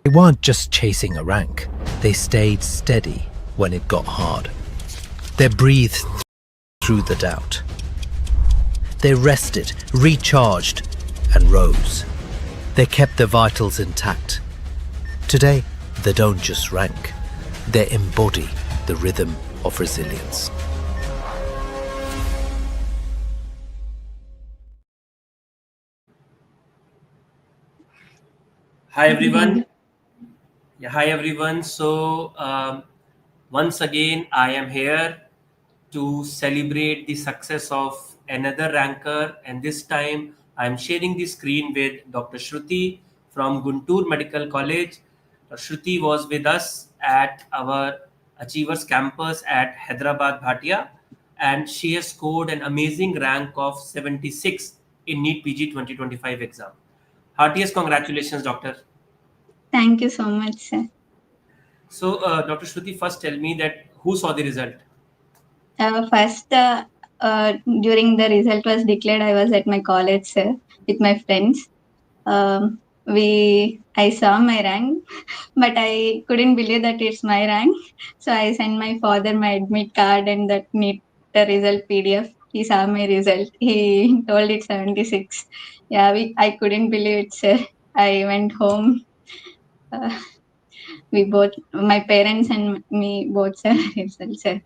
They weren't just chasing a rank, they stayed steady when it got hard. They breathed through the doubt. They rested, recharged, and rose. They kept their vitals intact. Today, they don't just rank, they embody the rhythm of resilience. Hi everyone. Hi everyone. So once again, I am here to celebrate the success of another ranker, and this time I am sharing the screen with Dr. Shruthi from Guntur Medical College. Shruthi was with us at our Achievers campus at Hyderabad, Bhatia, and she has scored an amazing rank of 76 in NEET PG 2025 exam. Heartiest congratulations, Doctor. Thank you so much, sir. So, Dr. Shruti, first tell me that who saw the result? First, during the result was declared, I was at my college, sir, with my friends. I saw my rank, but I couldn't believe that it's my rank. So I sent my father my admit card and that NEET the result PDF. He saw my result. He told it's 76. Yeah, I couldn't believe it, sir. I went home. We both, my parents and me, both said result, sir.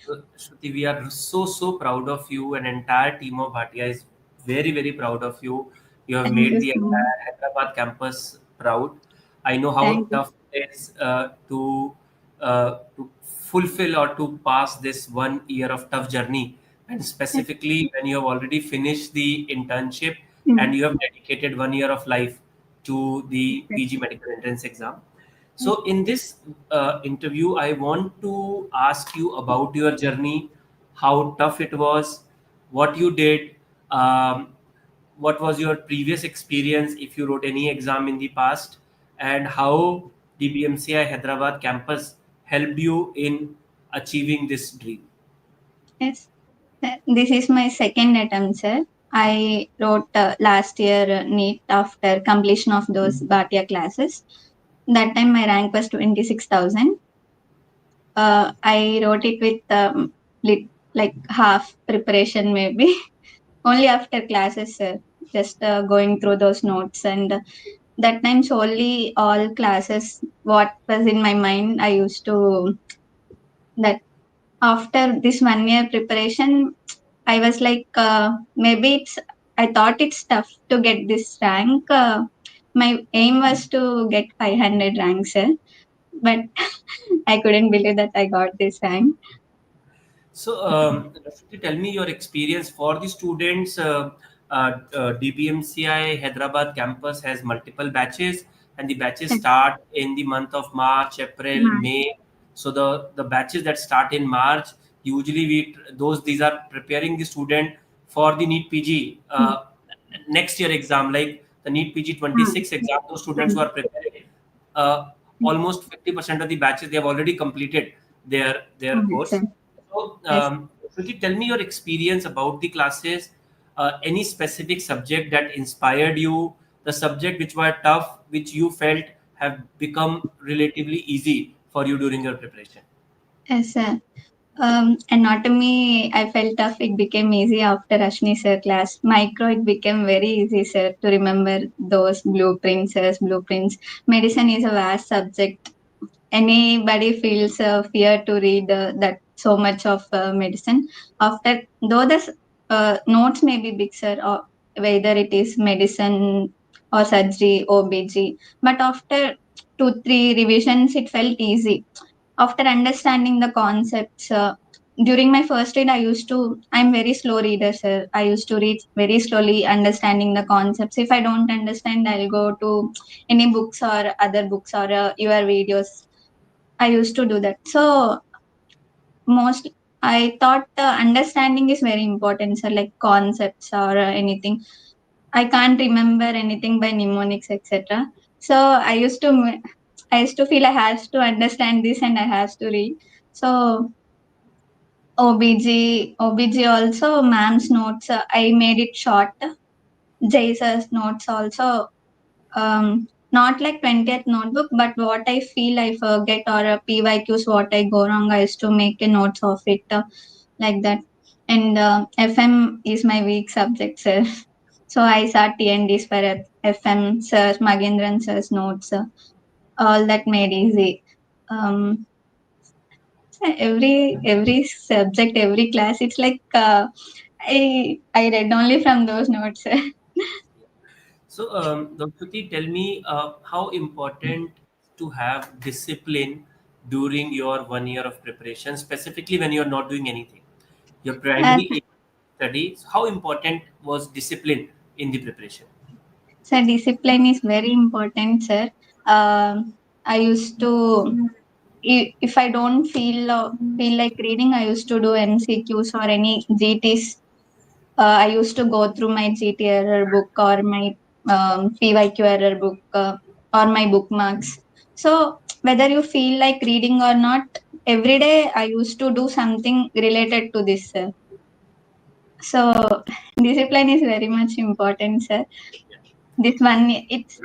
Shruti, we are so proud of you, and entire team of Bhatia is very proud of you. You have Thank made you the so much. entire Hyderabad campus proud. I know how Thank you. tough it is to fulfill or to pass this 1 year of tough journey, and specifically when you have already finished the internship and you have dedicated 1 year of life to the PG medical entrance exam. So, in this interview, I want to ask you about your journey, how tough it was, what you did, what was your previous experience if you wrote any exam in the past, and how DBMCI Hyderabad campus helped you in achieving this dream. Yes. This is my second attempt, sir. I wrote last year NEET after completion of those Bhatia classes. That time my rank was 26,000. I wrote it with like half preparation maybe. Only after classes, sir. Just going through those notes, and that time solely all classes what was in my mind I used to that. After this 1 year preparation, I was like, maybe I thought it's tough to get this rank. My aim was to get 500 ranks, sir, but I couldn't believe that I got this rank. So, Rashmi, tell me your experience for the students. DBMCI Hyderabad campus has multiple batches, and the batches start in the month of March, April, May. So the batches that start in March, usually these are preparing the student for the NEET PG next year exam, like the NEET PG 26 exam. Those students who are preparing, uh, almost 50% of the batches they have already completed their Yes, sir. course. So, Yes. Shruti, tell me your experience about the classes. Any specific subject that inspired you, the subject which were tough, which you felt have become relatively easy for you during your preparation. Yes, sir. Anatomy, I felt tough. It became easy after Ashni sir class. Micro, it became very easy, sir, to remember those blueprints, sir's blueprints. Medicine is a vast subject. Anybody feels fear to read that so much of medicine. After, though the notes may be big, sir, or whether it is medicine or surgery, OBG, but after 2, 3 revisions, it felt easy after understanding the concepts. During my first read, I'm very slow reader, sir. I used to read very slowly, understanding the concepts. If I don't understand, I'll go to any books or other books or your videos. I used to do that. So most, I thought understanding is very important, sir, like concepts or anything. I can't remember anything by mnemonics, etc. So I used to feel I have to understand this and I have to read. So OBG also, ma'am's notes, I made it short. Jaisa's notes also. not like 20th notebook, but what I feel I forget or PYQs, what I go wrong, I used to make a notes of it like that. And FM is my weak subject, sir. So I saw TNDs for FM, sir, Magendran sir's notes, all that made easy. So every subject, every class, it's like I read only from those notes. So, Dr. Shruti, tell me how important to have discipline during your 1 year of preparation, specifically when you're not doing anything. Your Uh, primary aim is study. So how important was discipline in the preparation? so discipline is very important, sir. I used to, if I don't feel like reading, I used to do MCQs or any GTs. I used to go through my GT error book or my PYQ error book or my bookmarks. So whether you feel like reading or not, every day I used to do something related to this, sir. So discipline is very much important, sir. This one, it's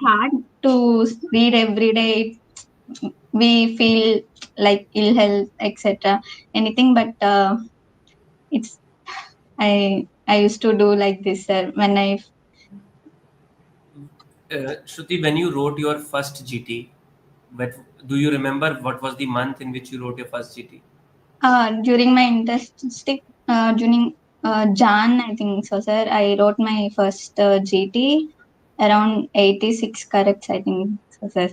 hard to read every day. We feel like ill health, etc. Anything, but it's I used to do like this, sir. When I Shruti, when you wrote your first GT, but do you remember what was the month in which you wrote your first GT? during my internship, during Jan, I think so, sir. I wrote my first GT around 86 corrects, I think so, sir.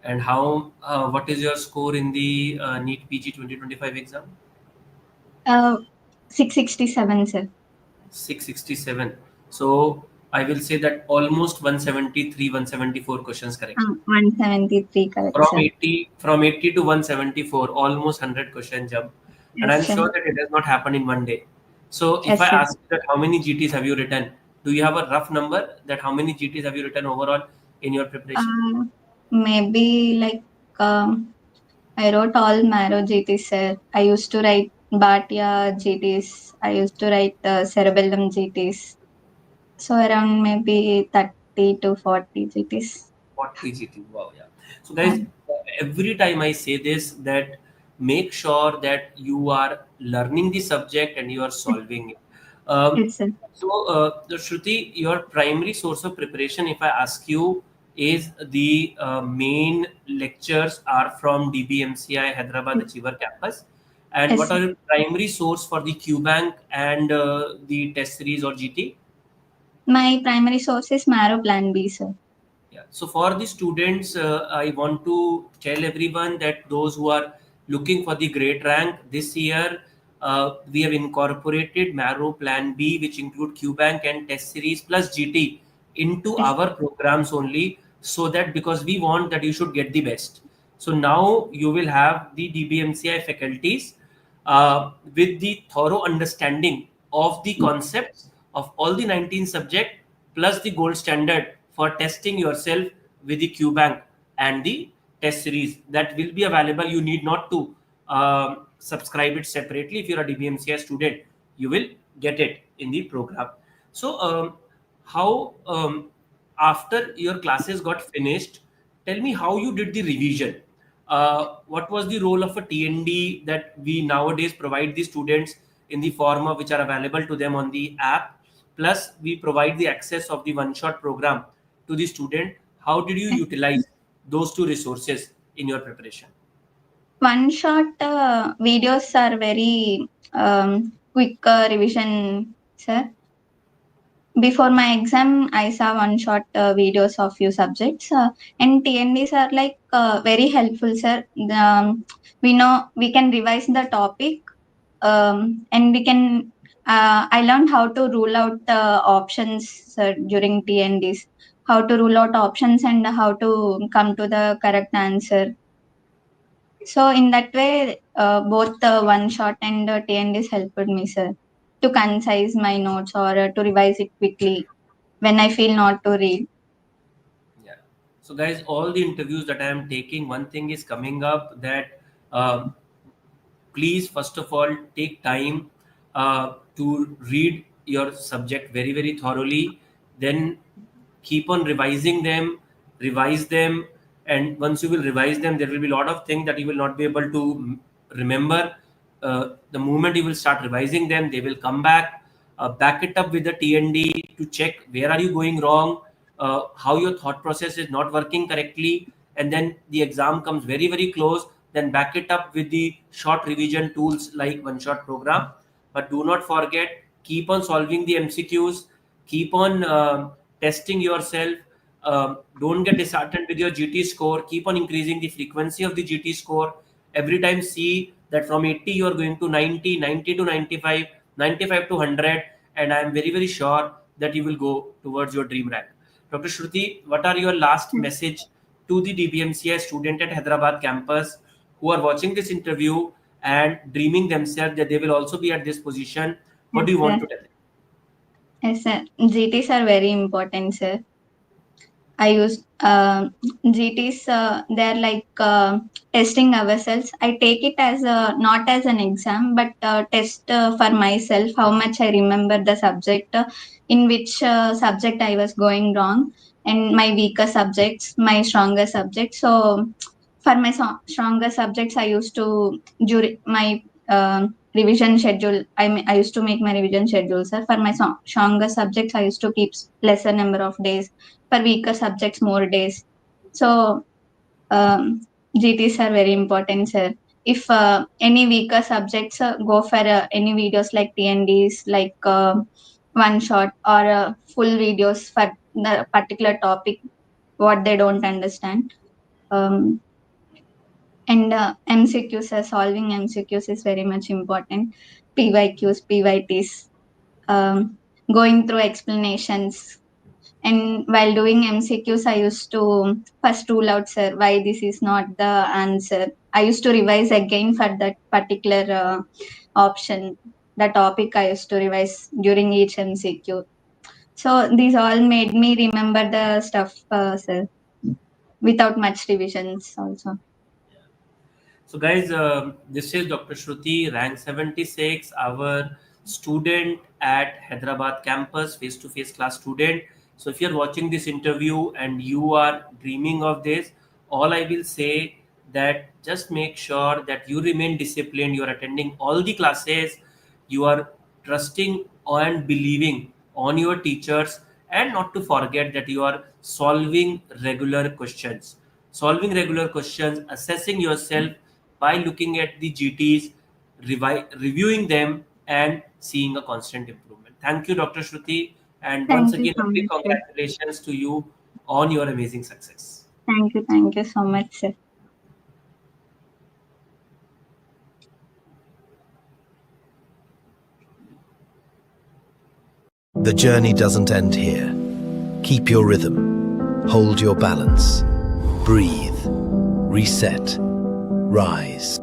And how? What is your score in the NEET PG 2025 exam? Uh, 667, sir. 667. So I will say that almost 173, 174 questions correct. 173 correct, From sir. 80 to 174, almost 100 question jump. And Yes, I'm sir. sure that it has not happened in one day. So if I Yes, sir. ask that how many GTs have you written, do you have a rough number that how many GTs have you written overall in your preparation? Maybe like I wrote all Marrow GTs, sir. I used to write Bhatia GTs. I used to write Cerebellum GTs. So around maybe 30 to 40 GTs. 40 GT. Wow, yeah. So guys, every time I say this, that make sure that you are learning the subject and you are solving it. Um, Yes, sir. Shruti, your primary source of preparation, if I ask you, is the main lectures are from DBMCI Hyderabad Achiever campus. And Yes, what sir. are your primary source for the QBank and the test series or GT? My primary source is Marrow Plan B, sir. Yeah. So for the students, I want to tell everyone that those who are looking for the great rank this year, we have incorporated Marrow Plan B, which include QBank and Test Series plus GT into Yes, our programs only, so that because we want that you should get the best. So now you will have the DBMCI faculties with the thorough understanding of the concepts of all the 19 subject plus the gold standard for testing yourself with the QBank and the test series that will be available. You need not to subscribe it separately. If you're a DBMCI student, you will get it in the program. So how after your classes got finished, tell me how you did the revision. What was the role of a TND that we nowadays provide the students in the form of which are available to them on the app? Plus, we provide the access of the one-shot program to the student. How did you utilize those two resources in your preparation? one shot videos are very quick revision, sir. Before my exam, I saw one shot videos of few subjects, and TNDs are like very helpful, sir. We know we can revise the topic, and we can. I learned how to rule out options, sir, during TNDs. How to rule out options and how to come to the correct answer. So in that way, both the one shot and the TNDs helped me, sir, to concise my notes or to revise it quickly when I feel not to read. Yeah. So, guys, all the interviews that I am taking, one thing is coming up that um, please first of all take time to read your subject very very thoroughly, then keep on revising them, revise them, and once you will revise them, there will be a lot of things that you will not be able to remember. The moment you will start revising them, they will come back. Back it up with the TND to check where are you going wrong, how your thought process is not working correctly, and then the exam comes very very close. Then back it up with the short revision tools like one shot program. But do not forget, keep on solving the MCQs, keep on testing yourself. Don't get disheartened with your GT score. Keep on increasing the frequency of the GT score. Every time see that from 80 you are going to 90, 90 to 95, 95 to 100, and I am very very sure that you will go towards your dream rank. Dr. Shruti, what are your last message to the DBMCI student at Hyderabad campus who are watching this interview and dreaming themselves that they will also be at this position? What do you want to tell them? Yes, sir. GTs are very important, sir. I use GTs. They're like testing ourselves. I take it as not as an exam, but test for myself how much I remember the subject, in which subject I was going wrong, and my weaker subjects, my stronger subjects. So for my stronger subjects, I used to during my revision schedule. I used to make my revision schedule, sir. For my stronger subjects, I used to keep lesser number of days. For weaker subjects, more days. So GTs are very important, sir. If any weaker subjects, go for any videos like TNDs, like one shot or full videos for the particular topic what they don't understand. And MCQs, solving MCQs is very much important. PYQs, PYTs, going through explanations. And while doing MCQs, I used to first rule out, sir, why this is not the answer. I used to revise again for that particular option, the topic I used to revise during each MCQ. So these all made me remember the stuff, sir, without much revisions also. So guys, this is Dr. Shruti, rank 76, our student at Hyderabad campus, face-to-face class student. So if you're watching this interview and you are dreaming of this, all I will say that just make sure that you remain disciplined, you are attending all the classes, you are trusting and believing on your teachers, and not to forget that you are solving regular questions. Solving regular questions, assessing yourself by looking at the GTs, reviewing them, and seeing a constant improvement. Thank you, Dr. Shruti. And once Thank you again, so a big much, sir. congratulations to you on your amazing success. Thank you so much, sir. The journey doesn't end here. Keep your rhythm. Hold your balance. Breathe. Reset. Rise.